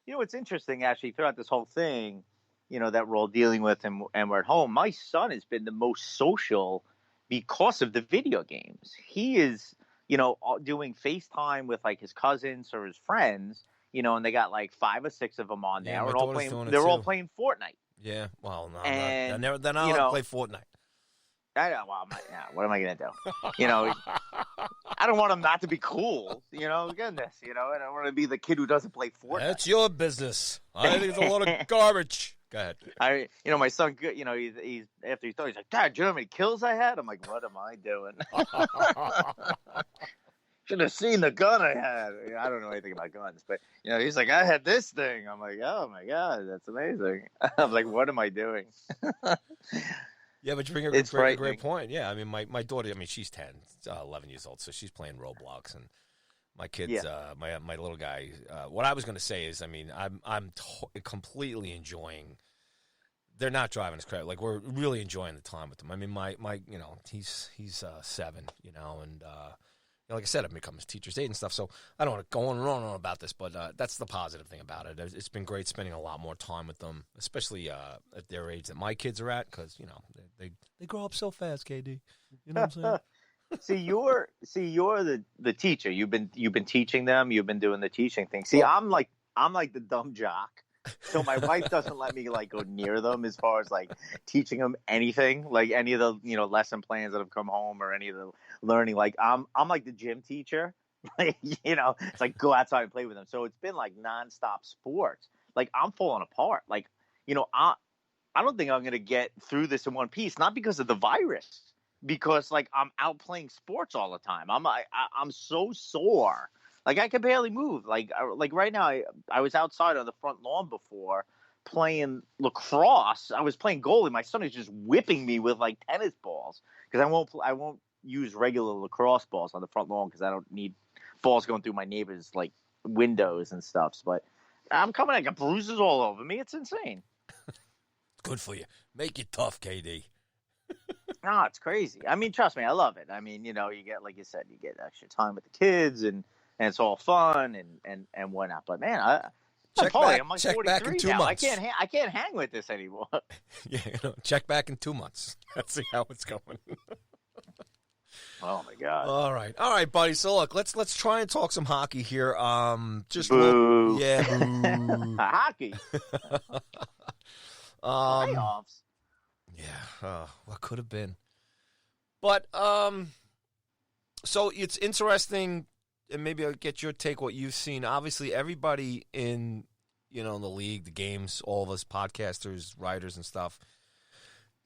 What's interesting actually throughout this whole thing, that we're all dealing with and we're at home. My son has been the most social because of the video games. He is, doing FaceTime with like his cousins or his friends, and they got like 5 or 6 of them on Yeah, there, my and all daughter's playing. doing it They're all too. playing Fortnite. Yeah, well, no, And they're not allowed to play Fortnite. What am I gonna do? I don't want him not to be cool. Goodness, I don't want to be the kid who doesn't play Fortnite. That's your business. I think it's a load of garbage. Go ahead. My son, he's after he thought, he's like, Dad, do you know how many kills I had? I'm like, what am I doing? Should have seen the gun I had. I don't know anything about guns, but he's like, I had this thing. I'm like, oh my god, that's amazing. I'm like, what am I doing? Yeah, but you bring a great point. Yeah, I mean, my daughter, she's 10, 11 years old, so she's playing Roblox, and my kids, my little guy. What I was going to say is, I'm completely enjoying. They're not driving us crazy. Like, we're really enjoying the time with them. I mean, my he's 7, and like I said, I've become his teacher's aide and stuff. So I don't want to go on and on about this, but that's the positive thing about it. It's been great spending a lot more time with them, especially at their age that my kids are at, because they grow up so fast. KD, you know what I'm saying? You're the teacher. You've been teaching them. You've been doing the teaching thing. See, I'm like the dumb jock. So my wife doesn't let me like go near them as far as like teaching them anything, like any of the lesson plans that have come home or any of the learning. Like I'm like the gym teacher. Like, it's like go outside and play with them. So it's been like nonstop sports. Like I'm falling apart. Like I don't think I'm gonna get through this in one piece. Not because of the virus, because like I'm out playing sports all the time. I'm so sore. Like I can barely move. Like right now, I was outside on the front lawn before playing lacrosse. I was playing goalie. My son is just whipping me with like tennis balls because I won't use regular lacrosse balls on the front lawn because I don't need balls going through my neighbors' like windows and stuff. But I'm coming. I got bruises all over me. It's insane. Good for you. Make it tough, KD. No, it's crazy. I mean, trust me, I love it. I mean, you get, like you said, you get extra time with the kids and it's all fun and whatnot. But man, I'm like check 43 back in 2 now. months. I can't hang with this anymore. Yeah, check back in 2 months. Let's see how it's going. Oh my god! All right, buddy. So look, let's try and talk some hockey here. Just boo. Boo. Hockey. Playoffs. Yeah, what could have been. But so it's interesting, and maybe I'll get your take, what you've seen. Obviously, everybody in the league, the games, all of us podcasters, writers, and stuff,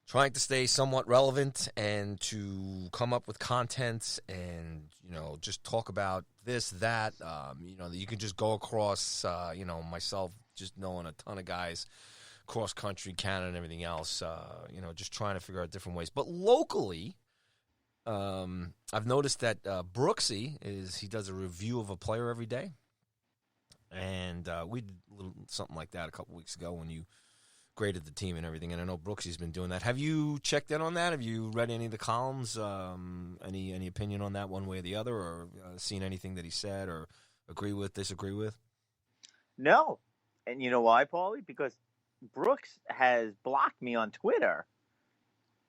trying to stay somewhat relevant and to come up with content and just talk about this, that. You can just go across. Myself just knowing a ton of guys cross country, Canada, and everything else. Just trying to figure out different ways. But locally, I've noticed that Brooksy he does a review of a player every day, and we did something like that a couple weeks ago when you graded the team and everything. And I know Brooksy's been doing that. Have you checked in on that? Have you read any of the columns? Any opinion on that one way or the other, or seen anything that he said, or agree with, disagree with? No, and you know why, Paulie? Because Brooks has blocked me on Twitter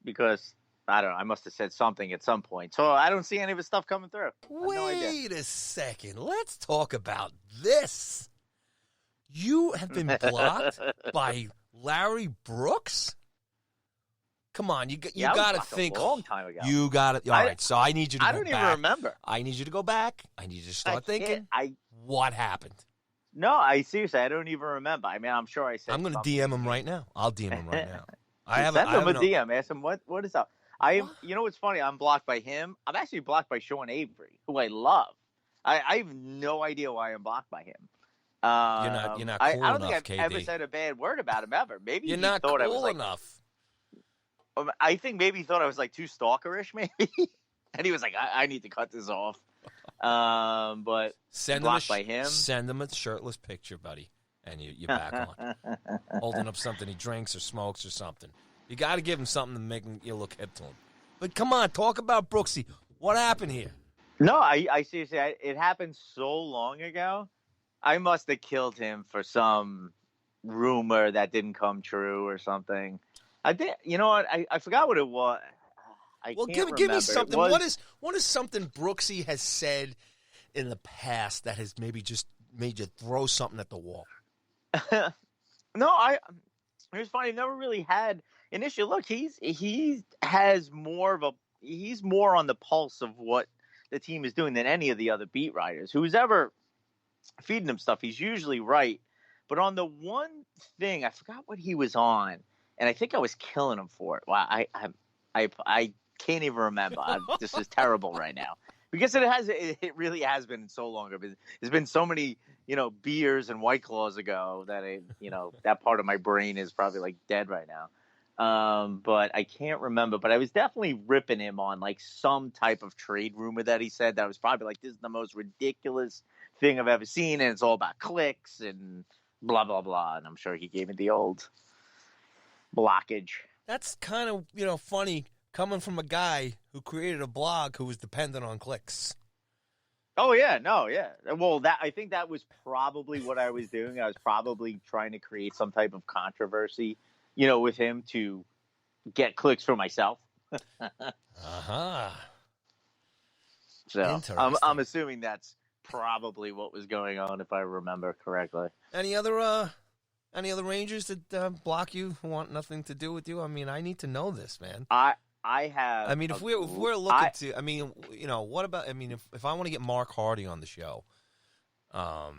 because I don't know. I must have said something at some point, so I don't see any of his stuff coming through. Wait a second. Let's talk about this. You have been blocked by Larry Brooks? Come on, you got to think. A long time ago. You got it. All right, so I need you to go back. I don't even remember. I need you to go back. I need you to start thinking. What happened? No, I seriously, I don't even remember. I mean, I'm sure I said. I'm going to DM him right now. I'll DM him right now. Send him a DM. Ask him what is up. You know what's funny? I'm blocked by him. I'm actually blocked by Sean Avery, who I love. I have no idea why I'm blocked by him. You're not cool enough, I don't think I've KD. ever said a bad word about him ever. Maybe you're he not thought cool I was enough. I think maybe he thought I was like too stalkerish, maybe, and he was like, I need to cut this off. But blocked by him. Send him a shirtless picture, buddy, and you're back on. Holding up something he drinks or smokes or something. You got to give him something to make you look hip to him. But come on, talk about Brooksy. What happened here? No, I seriously, it happened so long ago I must have killed him for some rumor that didn't come true or something. I did. You know what? I forgot what it was. I Well, can't give me remember. It something. was What is something Brooksy has said in the past that has maybe just made you throw something at the wall? no. It was funny. I never really had an issue. Look, he has more of a he's more on the pulse of what the team is doing than any of the other beat writers. Who's ever feeding him stuff, he's usually right. But on the one thing, I forgot what he was on, and I think I was killing him for it. Wow, I can't even remember. This is terrible right now because it really has been so long. There's been so many beers and White Claws ago that that part of my brain is probably like dead right now. But I can't remember. But I was definitely ripping him on like some type of trade rumor that he said that was probably like, this is the most ridiculous thing I've ever seen, and it's all about clicks and blah blah blah. And I'm sure he gave me the old blockage. That's kind of funny coming from a guy who created a blog who was dependent on clicks. Oh yeah, no, yeah. Well, I think that was probably what I was doing. I was probably trying to create some type of controversy, with him to get clicks for myself. Uh-huh. So I'm assuming that's probably what was going on, if I remember correctly. Any other Rangers that block you, who want nothing to do with you? I mean, I need to know this, man. I have. I mean, if we're looking to, I mean, what about? I mean, if I want to get Mark Hardy on the show, are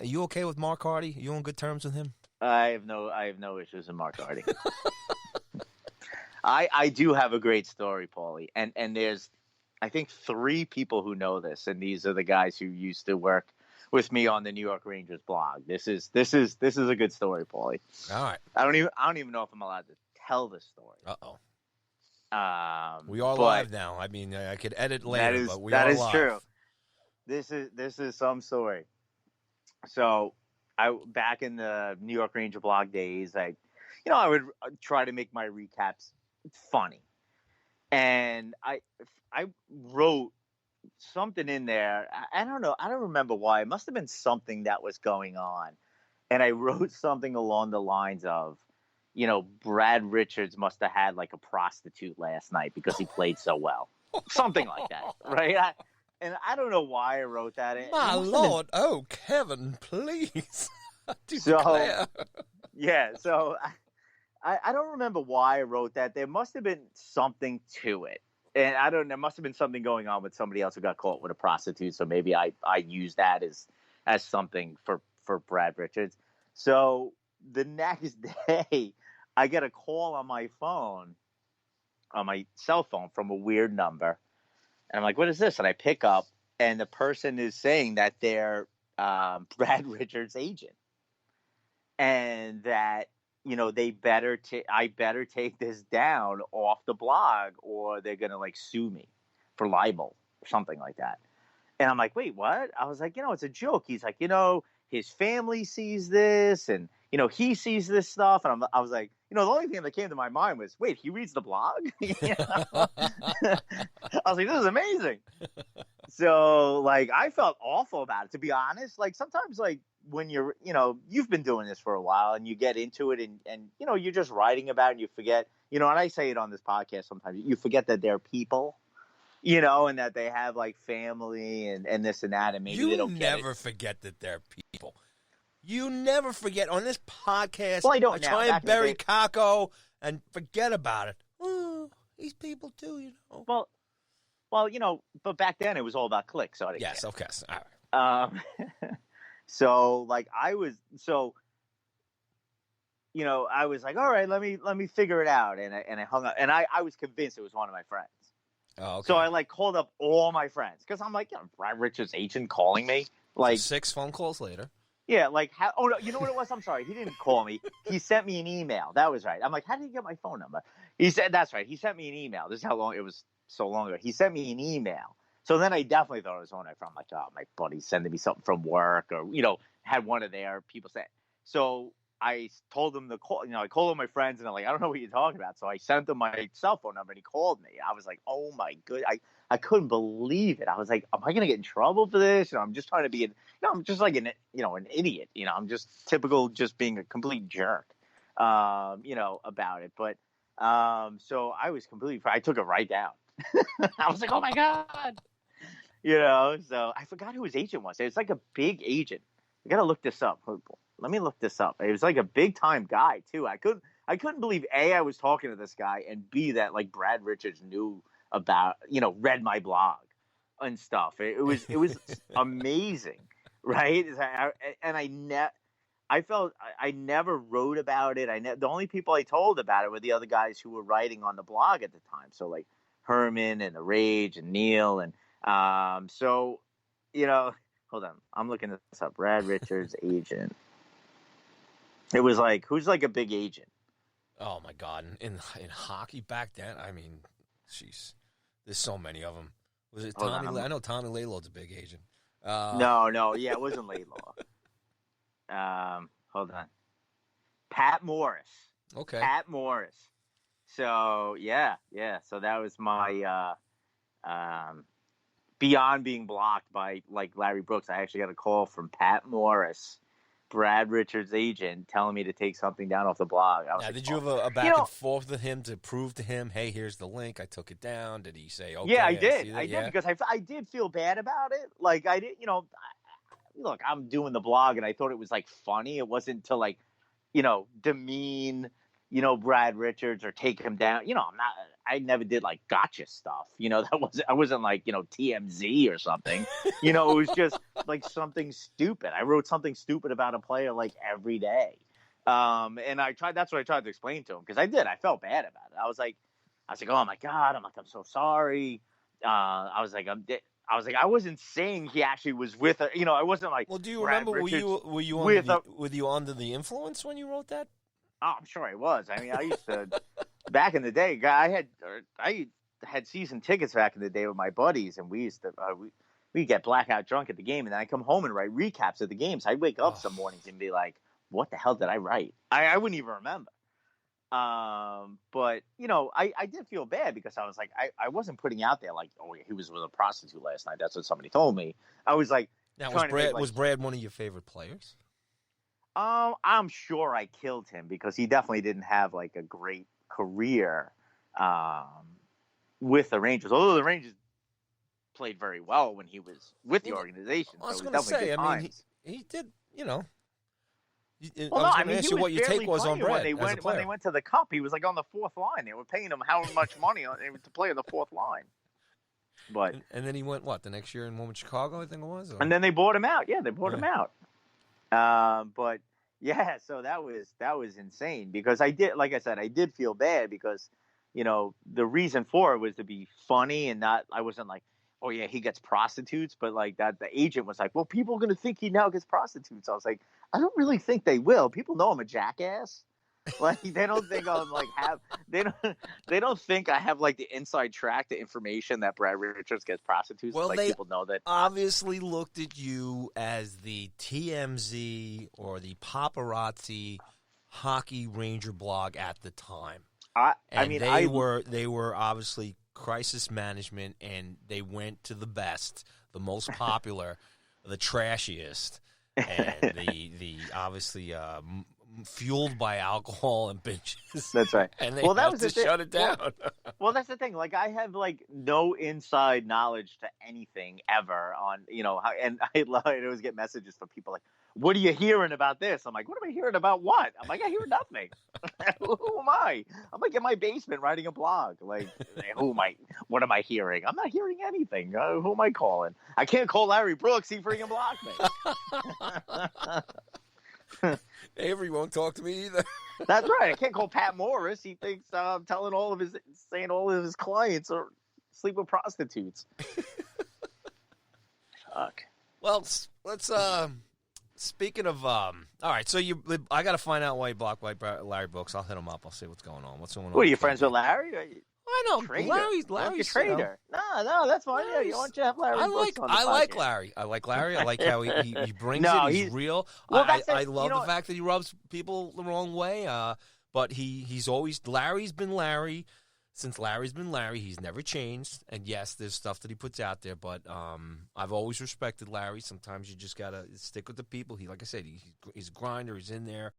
you okay with Mark Hardy? Are you on good terms with him? I have no issues with Mark Hardy. I do have a great story, Paulie, and there's, I think, 3 people who know this, and these are the guys who used to work with me on the New York Rangers blog. This is a good story, Paulie. All right. I don't even know if I'm allowed to tell this story. Uh-oh. We are live now. I mean, I could edit later, but we are live. That is true. This is some story. So, back in the New York Ranger blog days, I would try to make my recaps funny, and I wrote something in there. I don't know. I don't remember why. It must have been something that was going on, and I wrote something along the lines of, Brad Richards must have had like a prostitute last night because he played so well. Something like that, right? I don't know why I wrote that. My Lord, oh, Kevin, please. So I don't remember why I wrote that. There must have been something to it. And there must have been something going on with somebody else who got caught with a prostitute. So maybe I used that as something for Brad Richards. So the next day, I get a call on my phone, on my cell phone, from a weird number. And I'm like, what is this? And I pick up, and the person is saying that they're Brad Richards' agent. And that, I better take this down off the blog, or they're going to like sue me for libel or something like that. And I'm like, wait, what? I was like, it's a joke. He's like, his family sees this, and, he sees this stuff. And I was like, the only thing that came to my mind was, wait, he reads the blog? I was like, this is amazing. So, like, I felt awful about it, to be honest. Like, sometimes, like, when you're, you've been doing this for a while and you get into it and you're just writing about it and you forget, and I say it on this podcast sometimes, you forget that they're people, and that they have like family and this and that, and maybe they don't get it. You never forget that they're people. You never forget on this podcast. Well, I don't try and bury Kako and forget about it. Oh, these people too, Well, but back then it was all about clicks. So yes, okay. All right. So like I was like, all right, let me figure it out, and I hung up, and I was convinced it was one of my friends. Oh, okay. So I like called up all my friends because I'm like, Brad Richards' agent calling me, like 6 phone calls later. Yeah, like how? Oh no, you know what it was? I'm sorry, he didn't call me. He sent me an email. That was right. I'm like, how did he get my phone number? He said, that's right. He sent me an email. This is how long it was. So long ago. He sent me an email. So then I definitely thought it was one I'm like, oh, my buddy's sending me something from work, or had one of their people say. So I told him to call. I called all my friends, and I'm like, I don't know what you're talking about. So I sent him my cell phone number, and he called me. I was like, oh my good, I couldn't believe it. I was like, am I gonna get in trouble for this? I'm just trying to be I'm just like an idiot. I'm just typical, just being a complete jerk. About it. But so I was completely. I took it right down. I was like, oh my god. So I forgot who his agent was. It was like a big agent. I gotta look this up. Let me look this up. It was like a big time guy too. I couldn't believe A, I was talking to this guy, and B, that like Brad Richards knew about, read my blog and stuff. It was amazing, right? And I felt I never wrote about it. The only people I told about it were the other guys who were writing on the blog at the time. So like Herman and the Rage and Neil and hold on, I'm looking this up. Brad Richards' agent. It was like, who's like a big agent? Oh my God! In hockey back then, I mean, jeez, there's so many of them. Was it Tommy? I know Tommy Laidlaw's a big agent. No, yeah, it wasn't Laidlaw. Hold on, Pat Morris. Okay, Pat Morris. So yeah. So that was my beyond being blocked by like Larry Brooks. I actually got a call from Pat Morris, Brad Richards' agent, telling me to take something down off the blog. I was like, did you have a back and forth with him to prove to him, hey, here's the link, I took it down? Did he say, okay? Yeah, I did. I did, because I did feel bad about it. Like, I did, look, I'm doing the blog, and I thought it was, like, funny. It wasn't to, like, demean, Brad Richards or take him down. I never did, like, gotcha stuff. I wasn't like, TMZ or something. It was just like something stupid. I wrote something stupid about a player like every day. And that's what I tried to explain to him, because I felt bad about it. I was like, oh my God. I'm so sorry. I was like, I wasn't saying he actually was with her. I wasn't like, well, do you Brad remember, Richards were you under the influence when you wrote that? Oh, I'm sure I was. I mean, I used to back in the day. I had season tickets back in the day with my buddies, and we used to we'd get blackout drunk at the game, and then I come home and write recaps of the games. I'd wake up some mornings and be like, "What the hell did I write?" I wouldn't even remember. But I did feel bad, because I was like, I wasn't putting out there like, oh, he was with a prostitute last night. That's what somebody told me. I was like, now was Brad one of your favorite players? I'm sure I killed him, because he definitely didn't have like a great career with the Rangers. Although the Rangers played very well when he was with the organization. I was so going to say, I mean, he did, Well, I mean, ask you what your take was on Brad when they went to the Cup. He was like on the fourth line. They were paying him how much money to play on the fourth line. But and then he went the next year and won with Chicago, I think it was. Or? And then they bought him out. Yeah, they bought him out. But yeah, so that was insane, because I did feel bad, because the reason for it was to be funny, and I wasn't like, oh yeah, he gets prostitutes, but like that the agent was like, well, people are gonna think he now gets prostitutes. I was like, I don't really think they will. People know I'm a jackass. Like, they don't think I'm like they don't think I have like the inside track to information that Brad Richards gets prostitutes. Well, like, they people know that. Obviously looked at you as the TMZ or the paparazzi hockey Ranger blog at the time. They were obviously crisis management, and they went to the best, the most popular, the trashiest, and the obviously fueled by alcohol and binges. That's right. And they had to shut it down. Well, that's the thing. Like, I have like no inside knowledge to anything ever on, and I always get messages from people like, what are you hearing about this? I'm like, what am I hearing about what? I'm like, I hear nothing. Who am I? I'm like in my basement writing a blog. Like, what am I hearing? I'm not hearing anything. Who am I calling? I can't call Larry Brooks. He freaking blocked me. Avery won't talk to me either. That's right. I can't call Pat Morris. He thinks I'm saying all of his clients are sleep with prostitutes. Fuck. Well, let's speaking of all right, so I got to find out why he blocked Larry Brooks. I'll hit him up. I'll see what's going on. What's going on? What, are you friends with Larry? I know Trader. Larry's a trader. No, that's fine. Yeah, you want to have Larry. I like Larry. I like Larry. I like how he brings it. He's real. Well, I love the fact that he rubs people the wrong way. But he's always Larry's been Larry. Since Larry's been Larry, he's never changed. And yes, there's stuff that he puts out there, but I've always respected Larry. Sometimes you just gotta stick with the people. Like I said, he's a grinder. He's in there.